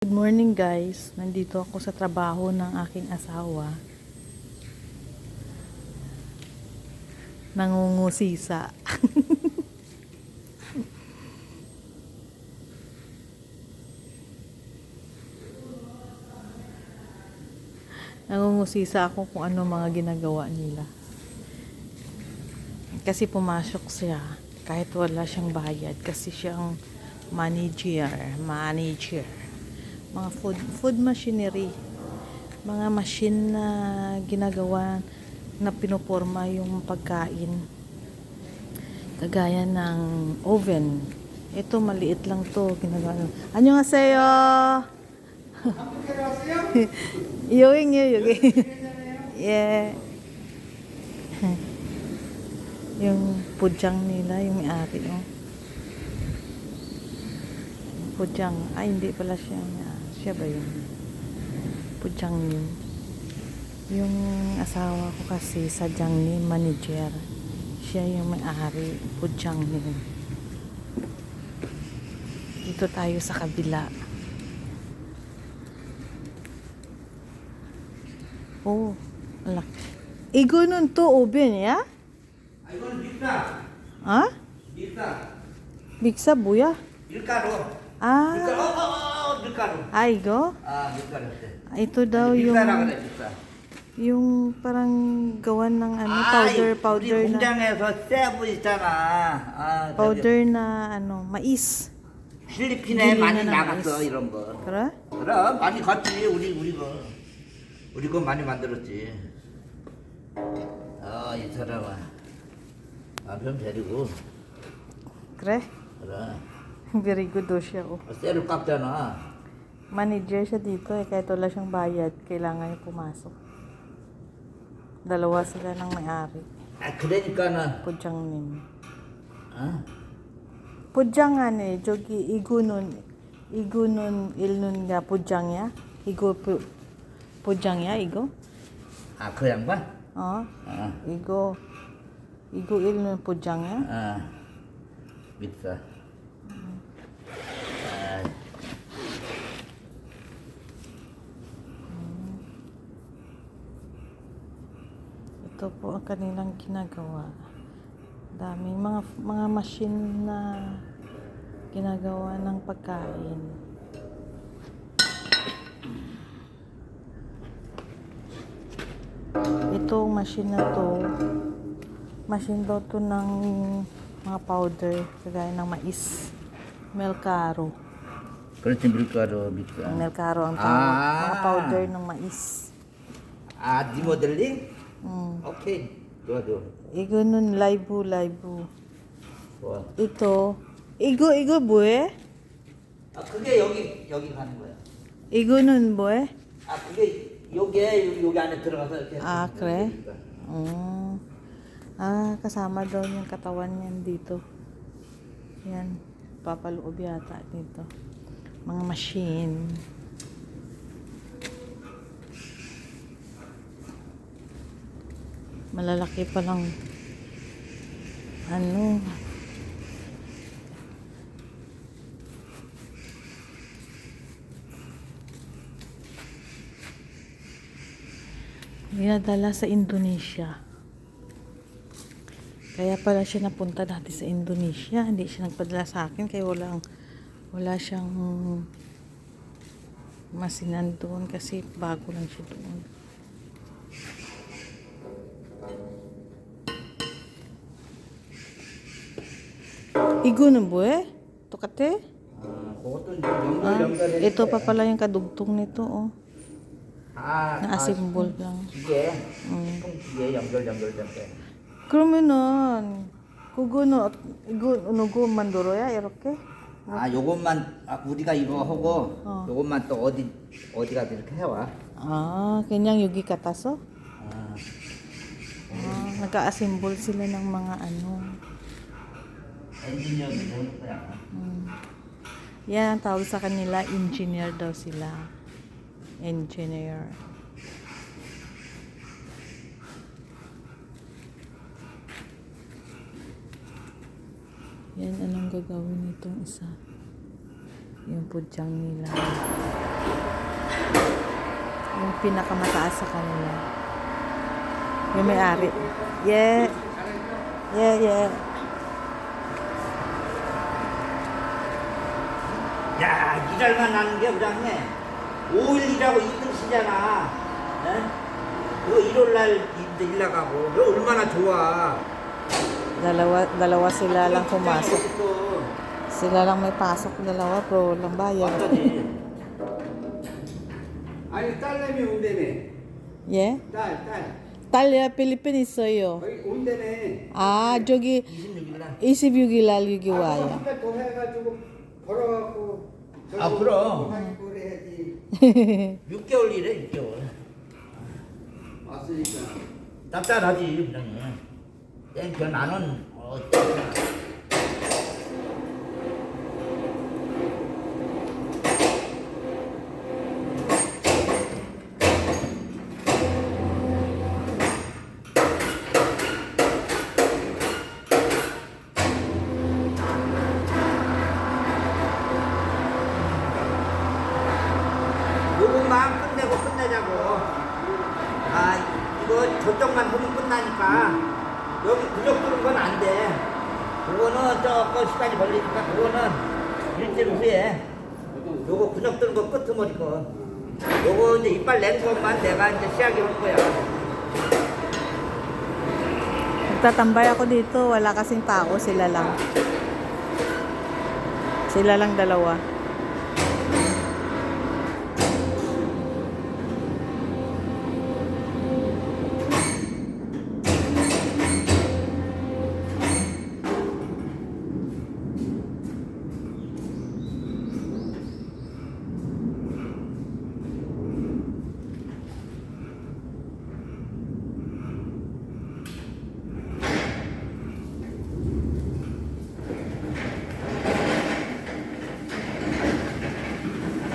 Good morning guys, nandito ako sa trabaho ng aking asawa. Nangungusisa. Nangungusisa ako kung ano mga ginagawa nila. Kasi pumasok siya kahit wala siyang bayad kasi siyang manager. Mga food machinery, mga machine na ginagawa na pinoporma yung pagkain. Kagaya ng oven. Ito maliit lang to, ginagawa. 안녕하세요. 요잉요. 예. Yung pujang nila, yung may-ari, oh. Pujang. Ay, hindi pala siya. Siya ba yun? Pujang yun. Yung asawa ko kasi sadyang ni manager. Siya yung may-ari. Pujang yun. Dito tayo sa kabila. Oh, alak. 이거는 또 오븐이야? 이거는 믹사. 어? 믹사. 믹사 뭐야? 밀가루. 아, 밀가루. 아 이거? 밀가루. Ito daw yung 믹사라 그래, 믹사. yung parang gawan ng ano 우리 powder na 공장에서 세부 있잖아. powder na ano mais. 필리핀에 기름이 많이 나는 나갔어 아이스. 이런 거. 그래? 그럼 많이 갔지 우리 거 많이 만들었지. 이 사람아 남편 데리고 Kre? 그래. Very good daw siya. Oh. 쇠를 깎잖아. Manager siya dito eh. Kahit wala siyang bayad, kailangan niya pumasok. Dalawa sila ng may-ari. 그러니까는 Pujang님. 어? Pujangan 저기 이구는 일눈가 pujan이야? 이거 pujan이야 이거? 그 양반? 어? 이거 일눈 pujan이야? 믹사. Ito po ang kanilang ginagawa. Daming mga machine na ginagawa ng pagkain. Itong machine na to, machine daw to ng mga powder, kagaya ng mais. Melcaro. 그렇지 밀가루 믹사. Melcaro ang tawag. Mga powder ng mais. 네 모델링? 오케이. 좋아. 이거는 라이브. 좋아. 이거 뭐해? 그게 여기 가는 거야. 이거는 뭐해? 그게 여기 안에 들어가서 이렇게. 그래? Kasama daw yung katawan niyan dito. Yan, papaloob yata dito. Mga machine. Malalaki pa lang. Ano? Dinadala sa Indonesia. Kaya pala siya napunta dati sa Indonesia. Hindi siya nagpadala sa akin kaya wala siyang masinan doon kasi bago lang siya doon. 이거는 뭐해? 똑같아? 그것도 이제 연결해. Ito pa pala yung kadugtong nito, oh. Na-assemble lang. 기계. 기계 연결된 거. 그러면은 이거 만들어야 이렇게? 요것만 우리가 이거 하고 요것만 또 어디가 이렇게 해와. 그냥 여기 katasa? Nag-assemble sila ng mga ano. 엔지니어도 되는 거야. Yan ang tawag sa kanila, engineer daw sila. Engineer. Yan, anong gagawin nitong isa? Yung pudyang nila. Yung pinakamataas sa kanila. Yung may-ari. Yeah. Yeah, yeah. 야, 일할만 하는 게 우량해. 5일 일하고 이틀 쉬잖아. 그거 1월날 일 나가고. 그거 얼마나 좋아. Dalawa sila lang pumasok. 또 Sila lang may pasok, dalawa, pero walang bayad. 어떠지? 아니 딸내미 온다며. Yeah? 딸 Talya, Philippine 있어요. 거기 온다며. 아, 저기 26일날. 26일 날 여기 와요. 한달 더 해가지고 벌어갖고 아, 그럼. 하고 해야지. 6개월 일해, 6개월. 왔으니까. 짭짤하지, 그냥. 땡겨, 나는, 요것만 끝내고 끝내자고. 아, 이거 저쪽만 보면 끝나니까. 여기 부적 두는 건 안 돼. 그거는 조금 시간이 걸리니까 그거는 일주일 후에. 요거 근육 드는 거 끄트머리 거. 요거 이제 이빨 낸 것만 내가 이제 시작해 올 거야. Nagtatambay ako dito, wala kasing tao, sila lang. Sila lang dalawa.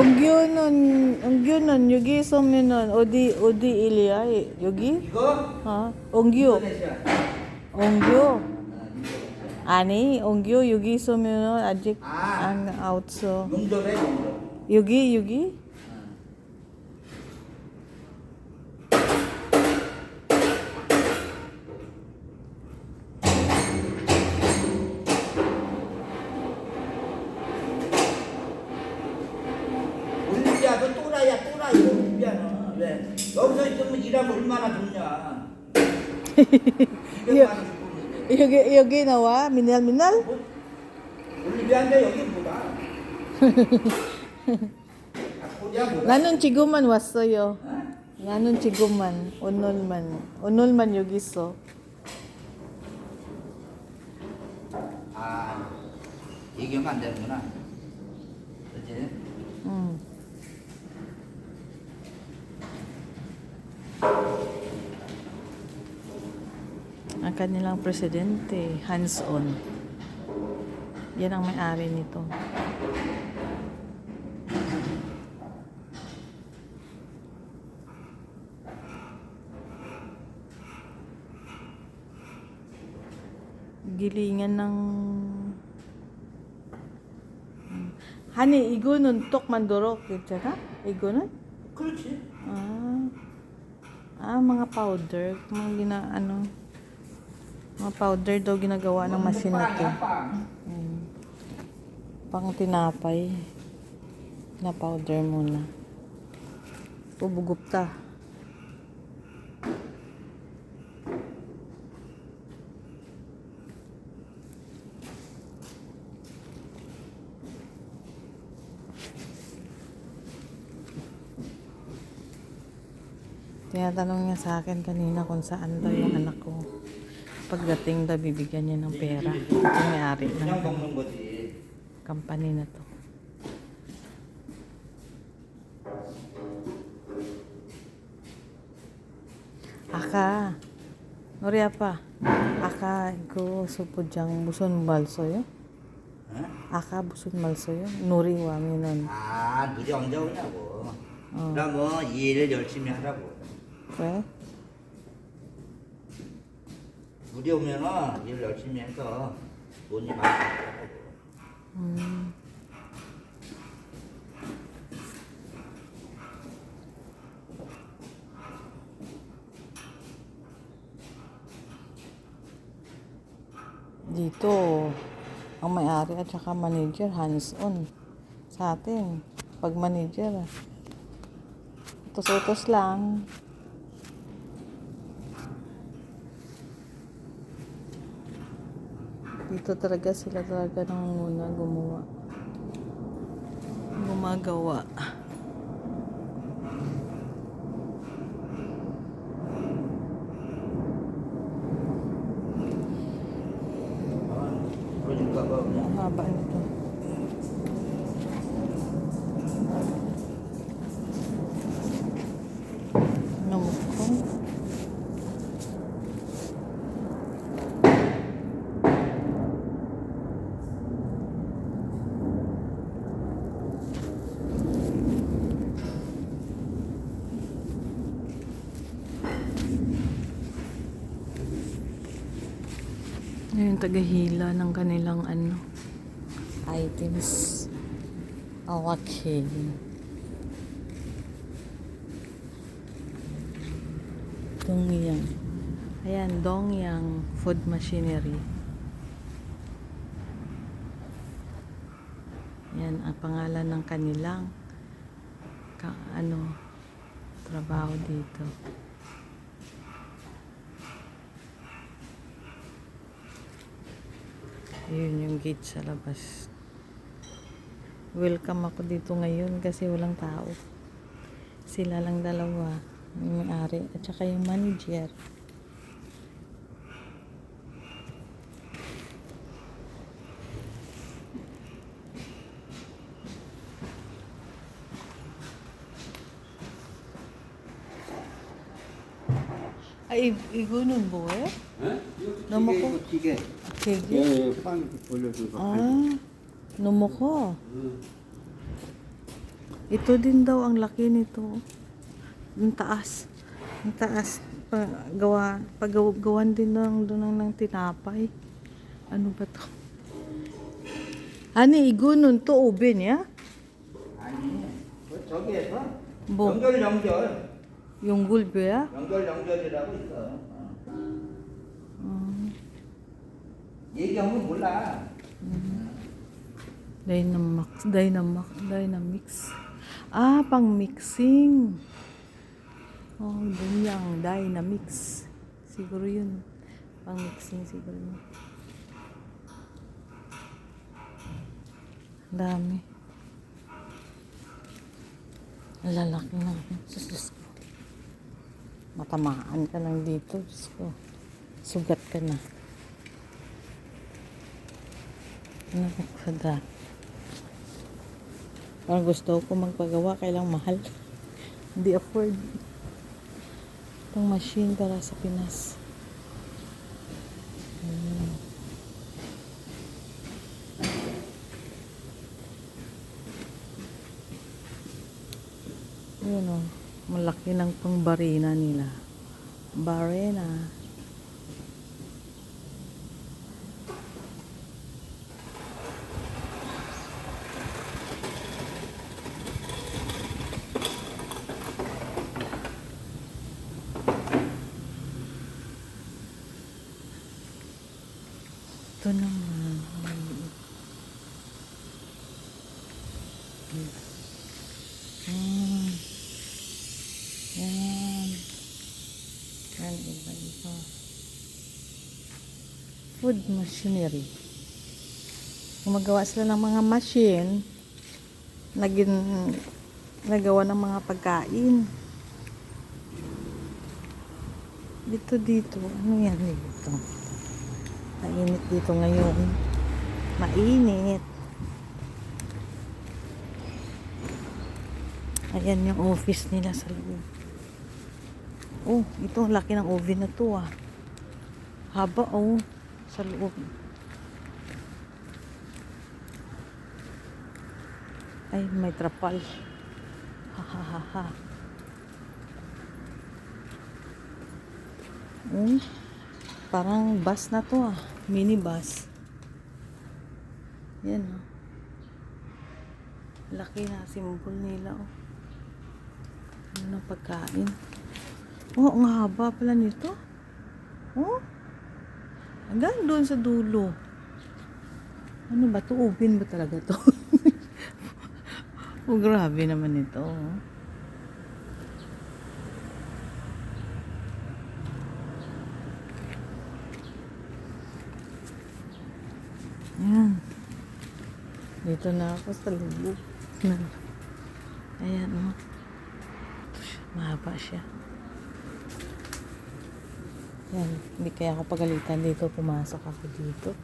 옹규는 여기 있으면은 어디 일이야? 여기? 이거? 옹규. 인도네시아. 옹규. 아니, 옹규 여기 있으면은 아직 아. 안 아웃서. 용접해, 용접. 여기? 올림피아도 또라이 올림피아는. 왜? 여기서 있으면 일하면 얼마나 좋냐. 200만 원 주고 있는데. 여기 나와? 미날? 올림피아인데 여기 뭐다. 코리아 뭐다. 나는 지금만 왔어요. 어? 나는 지금만. 오늘만 여기 있어. 아, 얘기하면 안 되는구나. 그치? 응. Ang kanilang presidente, hands-on. Yan ang may-ari nito. Gilingan ng... Hani, 이거는 똑 만들어 그랬잖아? 이거는? 그렇지. Mga powder. Mga powder daw ginagawa ng machine na to. 빵. Pang tinapay. Na powder muna. Bubugupta. Tinatanong niya sa akin kanina kung saan daw yung anak ko. Pagdating daw, bibigyan niya ng pera. Yung may-ari 그냥 ng 먹는 거지. company na to. Aka, Nori apa? Aka, 이거 소포장 무슨 말 써요? 어? 아까 무슨 말 써요? 놀이 와면은 아, 너희 언제 오냐고. 어. 그럼 일을 열심히 하라고. 왜? 우리 오면은 일 열심히 해서 돈이 많이 나고. Dito, ang may-ari at saka manager, hands-on. Sa atin, pag manager, utos-utos lang. Dito talaga sila talaga nangunguna gumagawa. 그러니까 뭐 그냥 Ang haba nito. Ano mo ko? Yung tagahila ng kanilang items. Okay. Dongyang. Ayan, Dongyang Food Machinery. Yan ang pangalan ng kanilang trabaho dito. Yun yung gate sa labas. Welcome ako dito ngayon kasi walang tao. Sila lang dalawa. Yung may-ari at saka yung manager. Ay, igunon mo eh? Namo ko? 기계. Sige. 예, 빵 올려주고. Ah, numo ko. Ito din daw ang laki nito. Ang taas. Ang taas. Paggawan din ng tinapay. Ano ba to? Ani, igunon to oven ya? 아니 저기에서 뭐? 연결 Yung gulbe ya? 연결이라고 있어. 얘기하면 몰라. Dynamix. Ah, pang mixing. Oh, dun yung Dynamix. Siguro yun. Pang mixing siguro yun. Ang dami. Ang lalaki na. Diyos ko. Matamaan ka lang dito. Diyos ko. Sugat ka na. Ano ko da? Parang gusto ko magpagawa, kailang mahal. Hindi afford. Itong machine para sa Pinas. Yun o. Malaki ng pang barena nila. Barena. Ito naman. Maliit. Yan. Yan, iba-iba. Food machinery. Gumagawa sila ng mga machine nagawa ng mga pagkain. Dito. Ano yan dito? Mainit dito ngayon. Mainit. Ayan yung office nila sa loob. Oh, ito ang laki ng oven na to ah. Haba oh, sa loob. Ay, may trapal. Ha ha ha ha. Parang bus na to ah. Mini bus. Yan oh. Laki na symbol nila oh. Ano na pagkain. Oh, ang haba pala nito. Oh. Hanggang doon sa dulo. Ano ba to? Ubin ba talaga to? Oh, grabe naman ito. Ayan. Dito na ako sa lubog. Ayan, oh. Ito siya. Mahaba siya. Ayan. Hindi kaya ako pagalitan dito. Pumasok ako dito.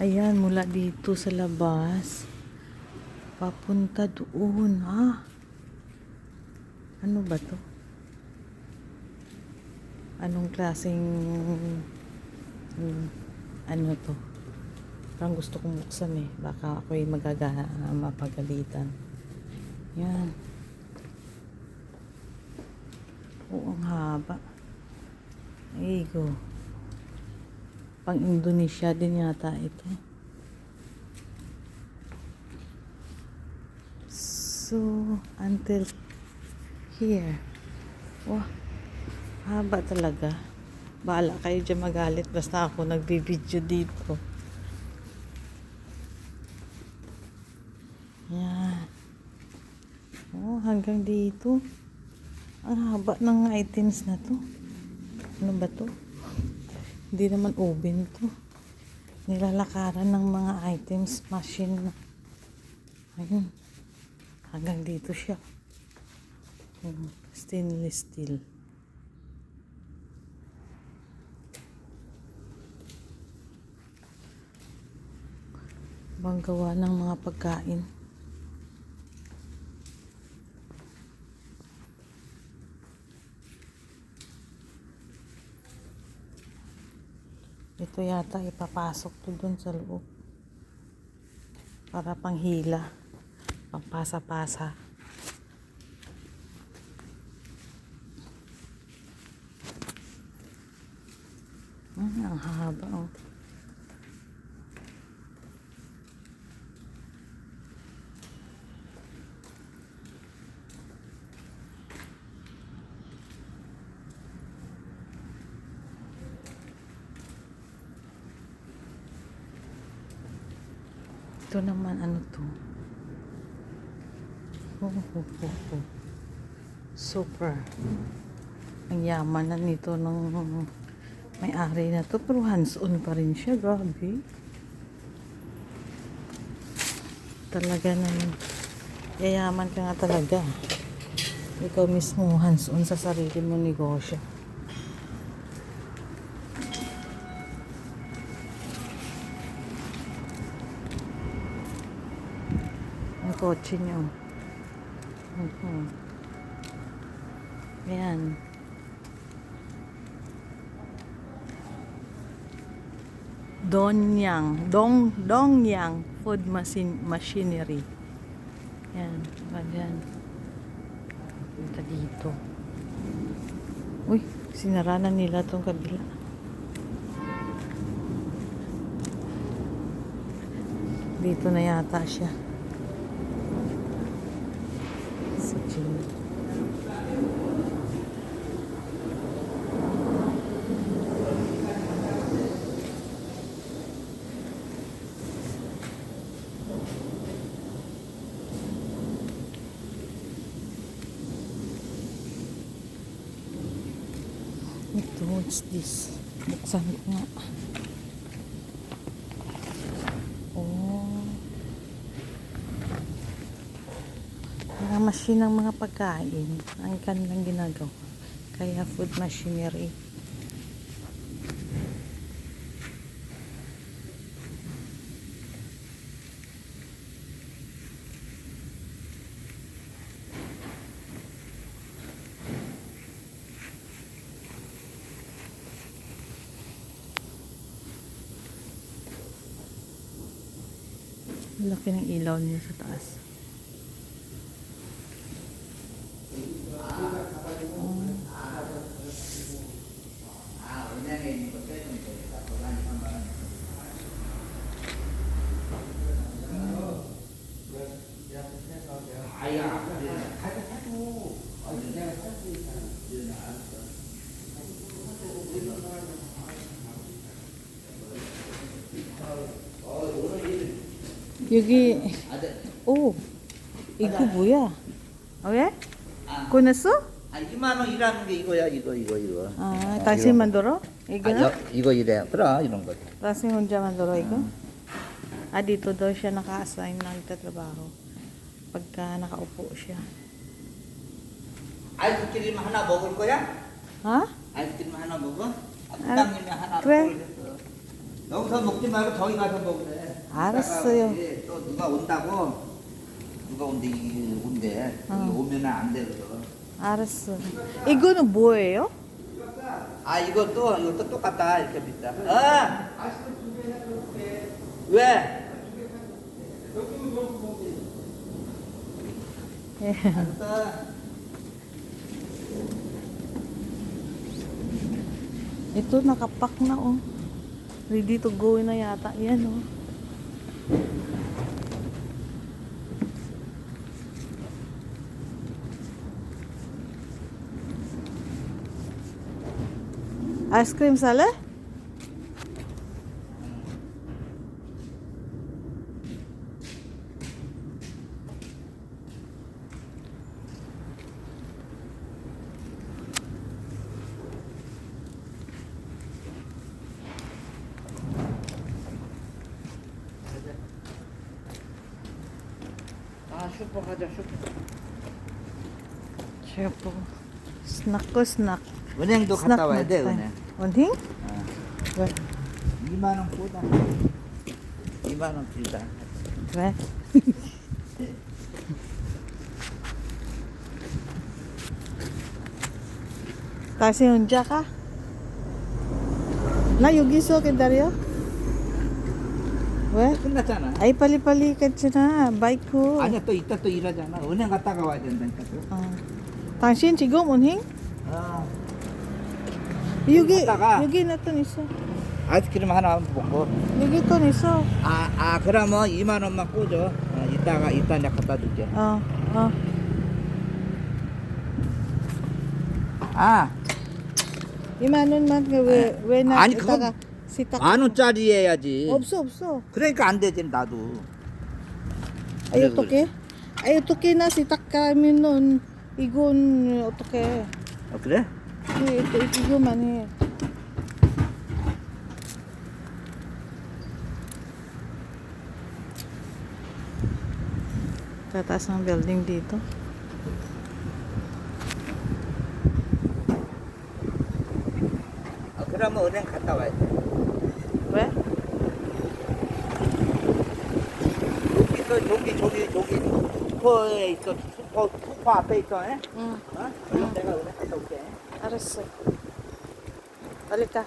Ayan, mula dito sa labas. Papunta doon. Ano ba to? Anong klaseng ano to? Parang gusto kong buksan eh. Baka ako'y mapagalitan. Yan. Oo, ang haba. Aigo. Pang Indonesia din yata ito. So, until here. Wah. Haba talaga. Bahala kayo dyan magalit. Basta ako nagbibideo dito. Yan. Oh, hanggang dito. Ang haba ng items na to. Ano ba to? Hindi naman oven to. Nilalakaran ng mga items. Machine. Ayun. Hanggang dito siya. Stainless steel. Gawa ng mga pagkain. Ito yata ipapasok to dun sa loob para panghila, pangpasa-pasa. Ang haba oh. Ito naman, ano to? Super. Ang yaman na nito ng may-ari na to. Pero hands-on pa rin siya. Grabe. Talaga naman. Yayaman ka nga talaga. Ikaw mismo hands-on sa sarili mo negosyo. Ang kotse niyo. Ayan. Dongyang Food Machinery. Ayan. Ayan. Punta dito. Uy, sinara na nila tong kabila. Dito na yata siya. Sa gym. Ito, what's this? Buksan ko nga. Oh. Mga machine ng mga pagkain. Ang kanilang ginagawa. Kaya food machinery. Laki ng ilaw niya sa taas. 여기 아들. 오 이거 뭐야? 왜? 아, 꺼냈어? 2만 원 일하는 게 이거야, 이거. 아, 어, 당신 이거. 만들어? 이거는? 이거 이래. 그래, 이런 거. Kasi 혼자 manduro iko? Dito daw siya naka-assign na nagtatrabaho. Pagka nakaupo siya. 아이스크림 하나 먹을 거야? Ha? 아이스크림 하나 먹어? 부장님이 하나 그래. 먹으랬어. 여기서 먹지 말고 저기 가서 먹으래. 알았어요. 이따가 이제 또 누가 온다고. 누가 온대. 여기 오면은 안 되거든. 알았어. 이거는 뭐예요? 이것도 똑같다. 이렇게 비싸. 왜? Eh, 알았어. ito nakapak na oh. Ready to go na yata yan oh. Ice cream sale? 슈퍼 가자, 슈퍼. Siyempre. Snack ko, snack. 은행도 Snack 갔다 와야 돼, na 은행. tayo. Unhing? 어. 2만 원 보다. 2만 원 빌다. 그래. Kasi hunja ka? Na, 여기 있어, 기다려. 왜? 끝났잖아. Ay, pali-palikat siya na. Bike ko. 아니야, 또 이따 또 일하잖아. 은행 갔다가 와야 된다니까. 또. 당신 지금 운행? 어. 여기, 갔다가. 여기 나 또 있어. 아이스크림 하나 먹고. 여기 또 있어. 그러면 2만 원만 꽂아. 이따 내가 갖다 줄게. 어. 2만 원만 왜 나 아니, 그건 이따가 시딱. 1만 원짜리 해야지. 없어. 그러니까 안 되지, 나도. Ay, 그래, 어떡해? Ay, 어떡해 na sitak kami nun. Igon, 어떡해. 그래? Igoman eh. Tataas ng building dito. 그러면 은행 갔다 와야 돼. 왜? 저기 슈퍼에 있어. 슈퍼 앞에 있어. 에? 응. 그럼 내가 은행 갔다 올게. 알았어. Balik ka.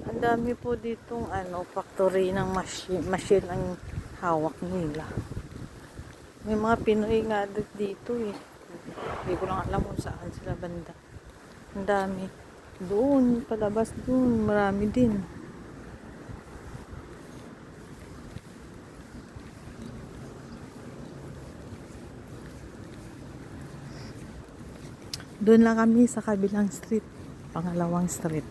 Ang dami po ditong factory ng machine ang hawak nila. May mga Pinoy nga dito eh. Hindi ko lang alam kung saan sila banda. Ang dami. Doon, palabas doon. Marami din. Doon lang kami sa kabilang street. Pangalawang street.